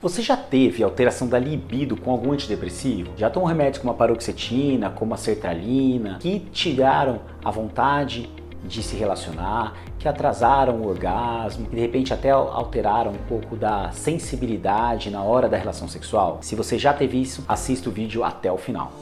Você já teve alteração da libido com algum antidepressivo? Já tomou remédios como a paroxetina, como a sertralina, que tiraram a vontade de se relacionar, que atrasaram o orgasmo, que de repente até alteraram um pouco da sensibilidade na hora da relação sexual? Se você já teve isso, assista o vídeo até o final.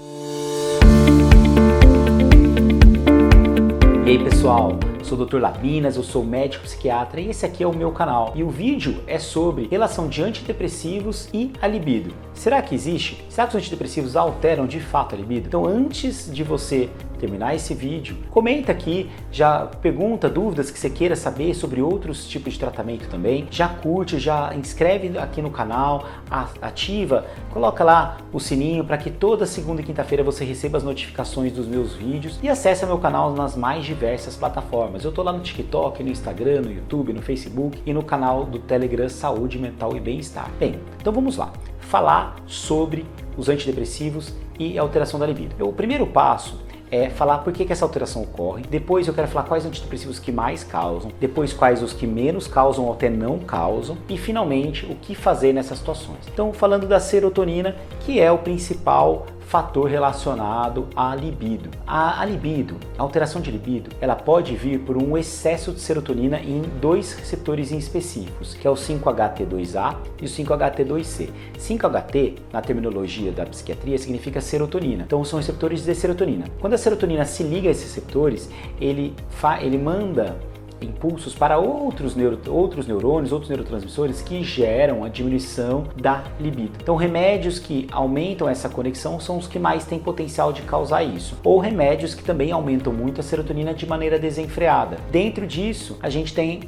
E aí pessoal, eu sou o Dr. Labinas, eu sou médico psiquiatra e esse aqui é o meu canal. E o vídeo é sobre relação de antidepressivos e a libido. Será que existe? Será que os antidepressivos alteram de fato a libido? Então antes de você terminar esse vídeo, comenta aqui, já pergunta dúvidas que você queira saber sobre outros tipos de tratamento também. Já curte, já inscreve aqui no canal, ativa, coloca lá o sininho para que toda segunda e quinta-feira você receba as notificações dos meus vídeos e acesse meu canal nas mais diversas plataformas. Eu tô lá no TikTok, no Instagram, no YouTube, no Facebook e no canal do Telegram Saúde Mental e Bem-Estar. Bem, então vamos lá, falar sobre os antidepressivos e a alteração da libido. O primeiro passo é falar por que essa alteração ocorre, depois eu quero falar quais antidepressivos que mais causam, depois quais os que menos causam ou até não causam e finalmente o que fazer nessas situações. Então falando da serotonina, que é o principal fator relacionado à libido. A libido, a alteração de libido, ela pode vir por um excesso de serotonina em dois receptores específicos, que é o 5-HT2A e o 5-HT2C. 5-HT, na terminologia da psiquiatria, significa serotonina. Então são receptores de serotonina. Quando a serotonina se liga a esses receptores, ele manda impulsos para outros neurônios, outros neurotransmissores que geram a diminuição da libido. Então remédios que aumentam essa conexão são os que mais têm potencial de causar isso. Ou remédios que também aumentam muito a serotonina de maneira desenfreada. Dentro disso, a gente tem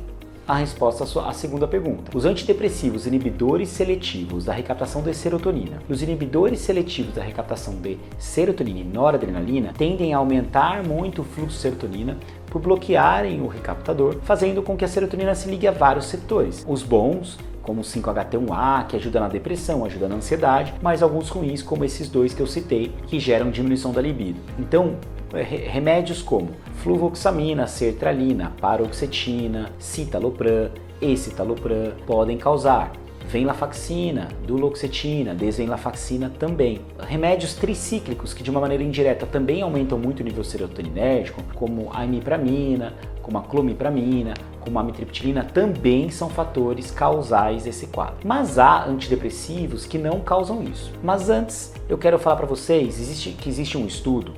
a resposta à segunda pergunta. Os antidepressivos inibidores seletivos da recaptação de serotonina e os inibidores seletivos da recaptação de serotonina e noradrenalina tendem a aumentar muito o fluxo de serotonina por bloquearem o recaptador, fazendo com que a serotonina se ligue a vários setores. Os bons, como o 5-HT1A, que ajuda na depressão, ajuda na ansiedade, mas alguns ruins, como esses dois que eu citei, que geram diminuição da libido. Então, remédios como fluvoxamina, sertralina, paroxetina, citalopram, escitalopram podem causar venlafaxina, duloxetina, desvenlafaxina também. Remédios tricíclicos que de uma maneira indireta também aumentam muito o nível serotoninérgico, como a imipramina, como a clomipramina, como a amitriptilina, também são fatores causais desse quadro. Mas há antidepressivos que não causam isso. Mas antes, eu quero falar para vocês que existe um estudo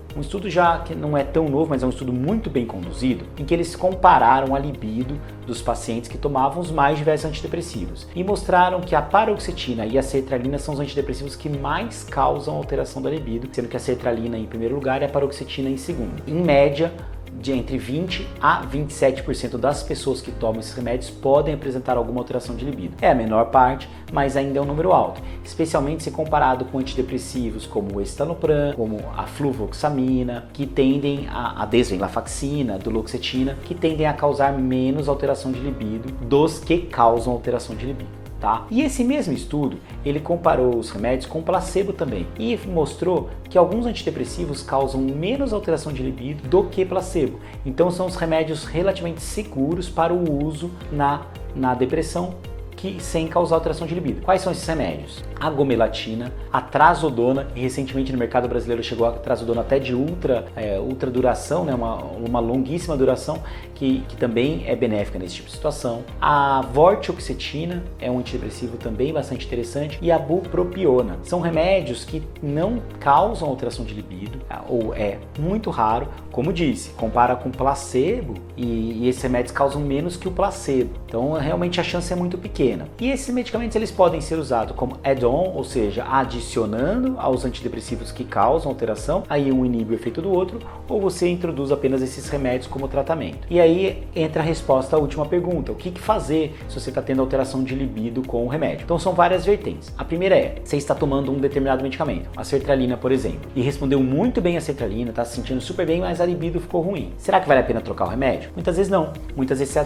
já que não é tão novo, mas é um estudo muito bem conduzido, em que eles compararam a libido dos pacientes que tomavam os mais diversos antidepressivos e mostraram que a paroxetina e a sertralina são os antidepressivos que mais causam alteração da libido, sendo que a sertralina em primeiro lugar e a paroxetina em segundo. Em média, de entre 20 a 27% das pessoas que tomam esses remédios podem apresentar alguma alteração de libido. É a menor parte, mas ainda é um número alto, especialmente se comparado com antidepressivos como o escitalopram, como a fluvoxamina, que tendem a desvenlafaxina, a duloxetina, que tendem a causar menos alteração de libido dos que causam alteração de libido. Tá? E esse mesmo estudo, ele comparou os remédios com placebo também e mostrou que alguns antidepressivos causam menos alteração de libido do que placebo. Então são os remédios relativamente seguros para o uso na depressão sem causar alteração de libido. Quais são esses remédios? A gomelatina, a trazodona, e recentemente no mercado brasileiro chegou a trazodona até de ultra duração, né? uma longuíssima duração, que também é benéfica nesse tipo de situação. A vortioxetina é um antidepressivo também bastante interessante, e a bupropiona. São remédios que não causam alteração de libido, ou é muito raro, como disse, compara com placebo, e esses remédios causam menos que o placebo. Então realmente a chance é muito pequena. E esses medicamentos eles podem ser usados como add-on, ou seja, adicionando aos antidepressivos que causam alteração, aí um inibe o efeito do outro, ou você introduz apenas esses remédios como tratamento. E aí entra a resposta à última pergunta: o que fazer se você está tendo alteração de libido com o remédio? Então são várias vertentes. A primeira é, você está tomando um determinado medicamento, a sertralina, por exemplo, e respondeu muito bem a sertralina, está se sentindo super bem, mas a libido ficou ruim. Será que vale a pena trocar o remédio? Muitas vezes não. Muitas vezes você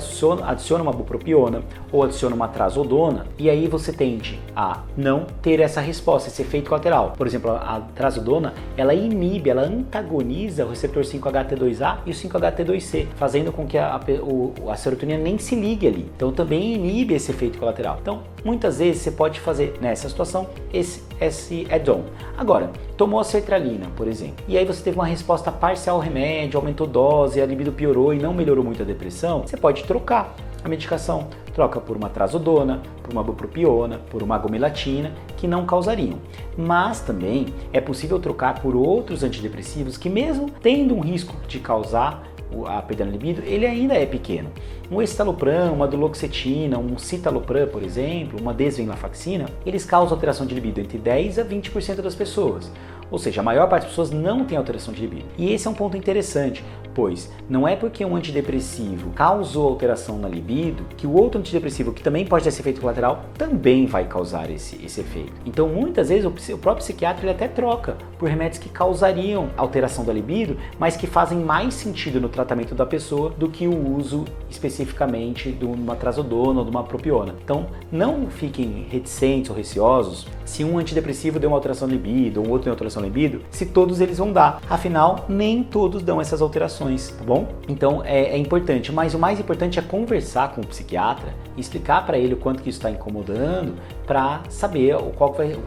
adiciona uma bupropiona ou adiciona uma trazodona trazodona e aí você tende a não ter essa resposta, esse efeito colateral. Por exemplo, a trazodona, ela inibe, ela antagoniza o receptor 5-HT2A e o 5-HT2C, fazendo com que a serotonina nem se ligue ali. Então também inibe esse efeito colateral. Então, muitas vezes você pode fazer nessa situação esse add-on. Agora, tomou a sertralina, por exemplo, e aí você teve uma resposta parcial ao remédio, aumentou dose, a libido piorou e não melhorou muito a depressão, você pode trocar a medicação. Troca por uma trazodona, por uma bupropiona, por uma agomelatina, que não causariam. Mas também é possível trocar por outros antidepressivos que, mesmo tendo um risco de causar a perda na libido, ele ainda é pequeno. Um escitalopram, uma duloxetina, um citalopram, por exemplo, uma desvenlafaxina, eles causam alteração de libido entre 10 a 20% das pessoas. Ou seja, a maior parte das pessoas não tem alteração de libido. E esse é um ponto interessante, pois não é porque um antidepressivo causou alteração na libido que o outro antidepressivo, que também pode ter esse efeito colateral, também vai causar esse efeito. Então, muitas vezes, o próprio psiquiatra ele até troca por remédios que causariam alteração da libido, mas que fazem mais sentido no tratamento da pessoa do que o uso especificamente de uma trazodona ou de uma propiona. Então, não fiquem reticentes ou receosos se um antidepressivo deu uma alteração de libido ou outro deu alteração de libido, se todos eles vão dar. Afinal, nem todos dão essas alterações, tá bom? Então, é importante, mas o mais importante é conversar com o psiquiatra e explicar para ele o quanto que isso está incomodando para saber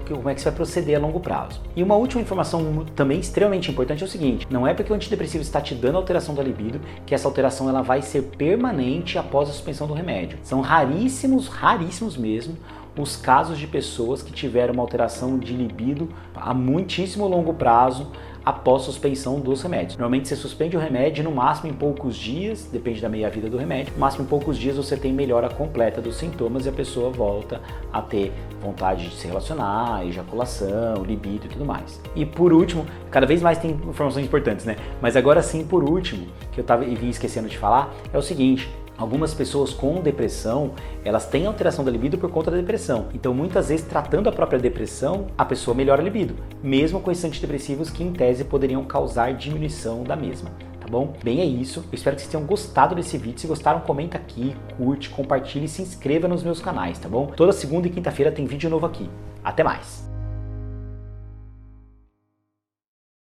como é que você vai proceder a longo prazo. E uma última informação também extremamente importante é o seguinte: não é porque o antidepressivo está te dando alteração da libido que essa alteração ela vai ser permanente após a suspensão do remédio. São raríssimos mesmo, os casos de pessoas que tiveram uma alteração de libido a muitíssimo longo prazo após suspensão dos remédios. Normalmente você suspende o remédio no máximo em poucos dias, depende da meia-vida do remédio, no máximo em poucos dias você tem melhora completa dos sintomas e a pessoa volta a ter vontade de se relacionar, ejaculação, libido e tudo mais. E por último, cada vez mais tem informações importantes, né? Mas agora sim, por último, que eu vim esquecendo de falar, é o seguinte: algumas pessoas com depressão, elas têm alteração da libido por conta da depressão. Então, muitas vezes, tratando a própria depressão, a pessoa melhora a libido, mesmo com esses antidepressivos que, em tese, poderiam causar diminuição da mesma. Tá bom? Bem, é isso. Eu espero que vocês tenham gostado desse vídeo. Se gostaram, comenta aqui, curte, compartilhe e se inscreva nos meus canais, tá bom? Toda segunda e quinta-feira tem vídeo novo aqui. Até mais!